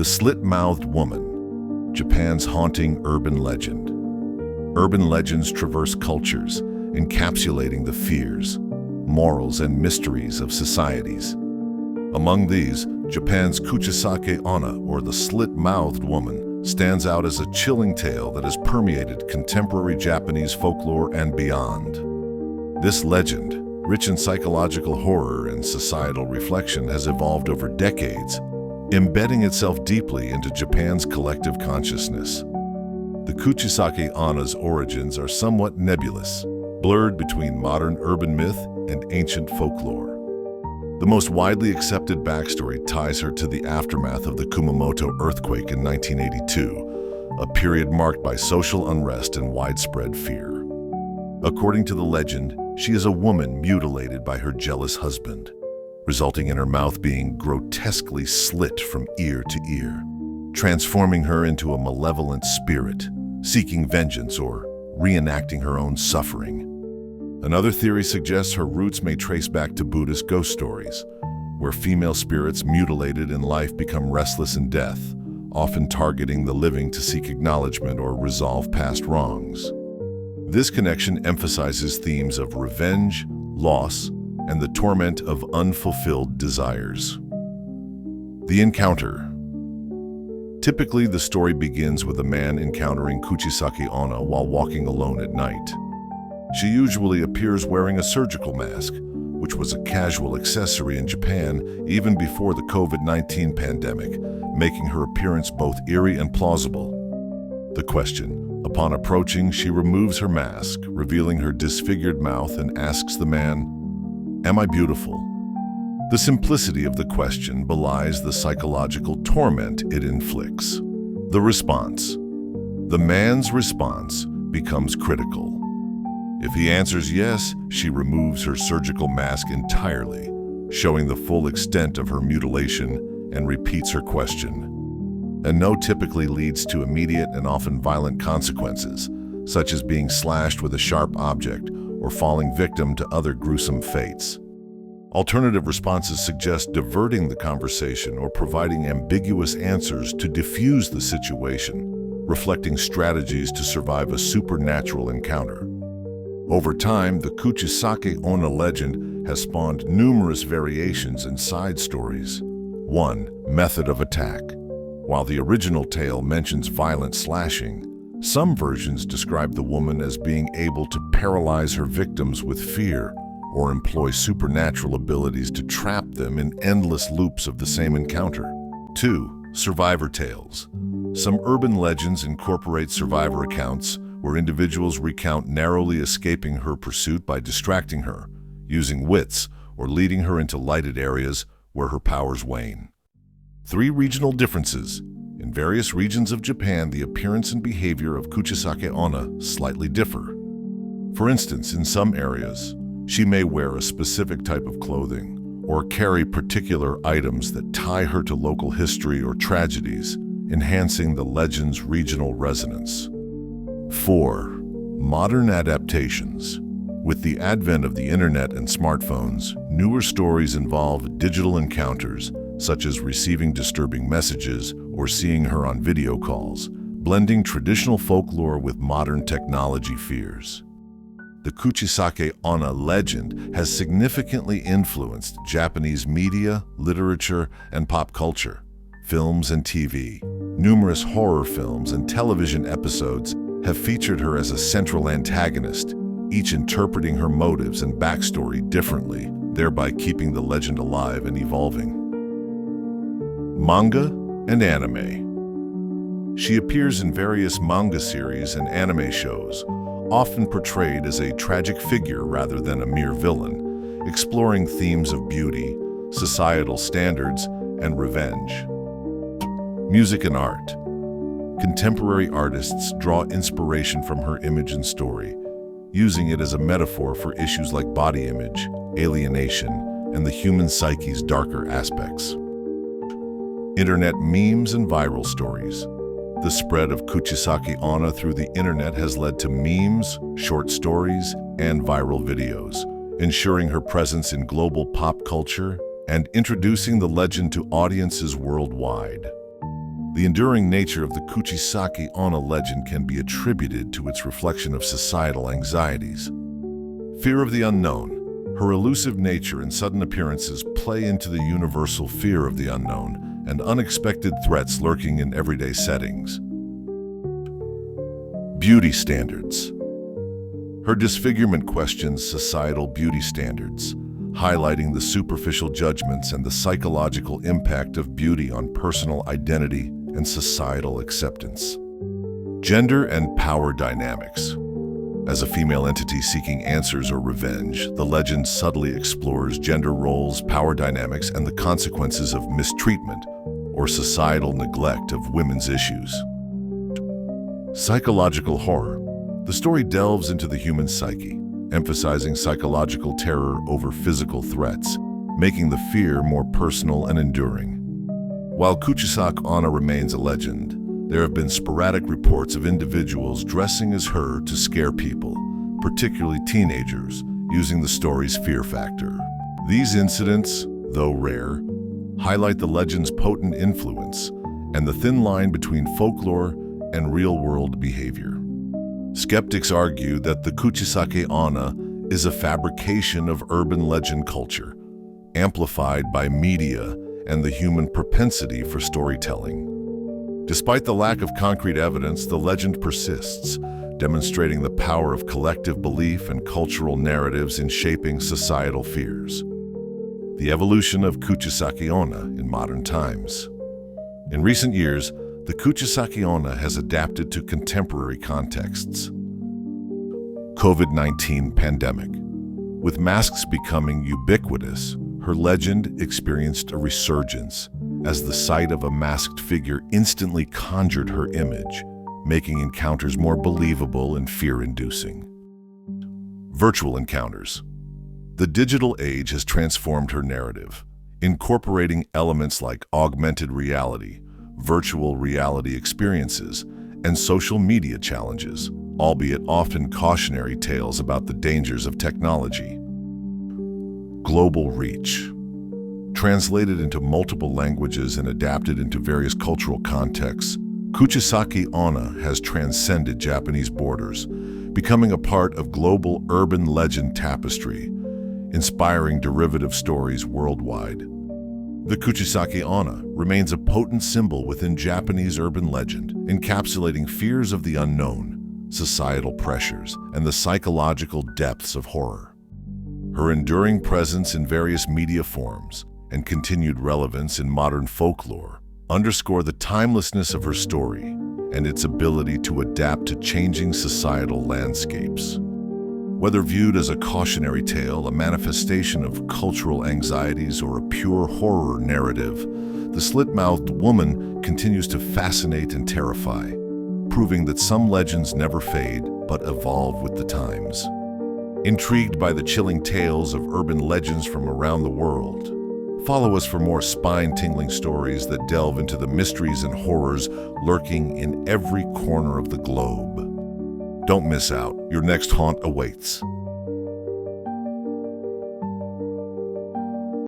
The Slit-Mouthed Woman, Japan's haunting urban legend. Urban legends traverse cultures, encapsulating the fears, morals, and mysteries of societies. Among these, Japan's Kuchisake Onna, or the Slit-Mouthed Woman, stands out as a chilling tale that has permeated contemporary Japanese folklore and beyond. This legend, rich in psychological horror and societal reflection, has evolved over decades, embedding itself deeply into Japan's collective consciousness. The Kuchisake Onna's origins are somewhat nebulous, blurred between modern urban myth and ancient folklore. The most widely accepted backstory ties her to the aftermath of the Kumamoto earthquake in 1982, a period marked by social unrest and widespread fear. According to the legend, she is a woman mutilated by her jealous husband, resulting in her mouth being grotesquely slit from ear to ear, transforming her into a malevolent spirit, seeking vengeance or reenacting her own suffering. Another theory suggests her roots may trace back to Buddhist ghost stories, where female spirits mutilated in life become restless in death, often targeting the living to seek acknowledgement or resolve past wrongs. This connection emphasizes themes of revenge, loss, and the torment of unfulfilled desires. The encounter. Typically, the story begins with a man encountering Kuchisake Onna while walking alone at night. She usually appears wearing a surgical mask, which was a casual accessory in Japan even before the COVID-19 pandemic, making her appearance both eerie and plausible. The question: upon approaching, she removes her mask, revealing her disfigured mouth, and asks the man, "Am I beautiful?" The simplicity of the question belies the psychological torment it inflicts. The response. The man's response becomes critical. If he answers yes, she removes her surgical mask entirely, showing the full extent of her mutilation, and repeats her question. A no typically leads to immediate and often violent consequences, such as being slashed with a sharp object or falling victim to other gruesome fates. Alternative responses suggest diverting the conversation or providing ambiguous answers to diffuse the situation, reflecting strategies to survive a supernatural encounter. Over time, the Kuchisake Onna legend has spawned numerous variations and side stories. 1. Method of attack. While the original tale mentions violent slashing, some versions describe the woman as being able to paralyze her victims with fear or employ supernatural abilities to trap them in endless loops of the same encounter. 2. Survivor tales. Some urban legends incorporate survivor accounts where individuals recount narrowly escaping her pursuit by distracting her, using wits, or leading her into lighted areas where her powers wane. 3. Regional differences. In various regions of Japan, the appearance and behavior of Kuchisake Onna slightly differ. For instance, in some areas, she may wear a specific type of clothing or carry particular items that tie her to local history or tragedies, enhancing the legend's regional resonance. 4. Modern adaptations. With the advent of the internet and smartphones, newer stories involve digital encounters, such as receiving disturbing messages or seeing her on video calls, blending traditional folklore with modern technology fears. The Kuchisake Onna legend has significantly influenced Japanese media, literature, and pop culture, films and TV. Numerous horror films and television episodes have featured her as a central antagonist, each interpreting her motives and backstory differently, thereby keeping the legend alive and evolving. Manga and anime. She appears in various manga series and anime shows, often portrayed as a tragic figure rather than a mere villain, exploring themes of beauty, societal standards, and revenge. Music and art. Contemporary artists draw inspiration from her image and story, using it as a metaphor for issues like body image, alienation, and the human psyche's darker aspects. Internet memes and viral stories. The spread of Kuchisake Onna through the internet has led to memes, short stories, and viral videos, ensuring her presence in global pop culture and introducing the legend to audiences worldwide. The enduring nature of the Kuchisake Onna legend can be attributed to its reflection of societal anxieties. Fear of the unknown. Her elusive nature and sudden appearances play into the universal fear of the unknown and unexpected threats lurking in everyday settings. Beauty standards. Her disfigurement questions societal beauty standards, highlighting the superficial judgments and the psychological impact of beauty on personal identity and societal acceptance. Gender and power dynamics. As a female entity seeking answers or revenge, the legend subtly explores gender roles, power dynamics, and the consequences of mistreatment or societal neglect of women's issues. Psychological horror. The story delves into the human psyche, emphasizing psychological terror over physical threats, making the fear more personal and enduring. While Kuchisake Onna remains a legend, there have been sporadic reports of individuals dressing as her to scare people, particularly teenagers, using the story's fear factor. These incidents, though rare, highlight the legend's potent influence and the thin line between folklore and real-world behavior. Skeptics argue that the Kuchisake Onna is a fabrication of urban legend culture, amplified by media and the human propensity for storytelling. Despite the lack of concrete evidence, the legend persists, demonstrating the power of collective belief and cultural narratives in shaping societal fears. The evolution of Kuchisake Onna in modern times. In recent years, the Kuchisake Onna has adapted to contemporary contexts. COVID-19 pandemic. With masks becoming ubiquitous, her legend experienced a resurgence as the sight of a masked figure instantly conjured her image, making encounters more believable and fear-inducing. Virtual encounters. The digital age has transformed her narrative, incorporating elements like augmented reality, virtual reality experiences, and social media challenges, albeit often cautionary tales about the dangers of technology. Global reach. Translated into multiple languages and adapted into various cultural contexts, Kuchisake Onna has transcended Japanese borders, becoming a part of global urban legend tapestry, inspiring derivative stories worldwide. The Kuchisake Onna remains a potent symbol within Japanese urban legend, encapsulating fears of the unknown, societal pressures, and the psychological depths of horror. Her enduring presence in various media forms and continued relevance in modern folklore underscore the timelessness of her story and its ability to adapt to changing societal landscapes. Whether viewed as a cautionary tale, a manifestation of cultural anxieties, or a pure horror narrative, the Slit-Mouthed Woman continues to fascinate and terrify, proving that some legends never fade but evolve with the times. Intrigued by the chilling tales of urban legends from around the world? Follow us for more spine-tingling stories that delve into the mysteries and horrors lurking in every corner of the globe. Don't miss out. Your next haunt awaits.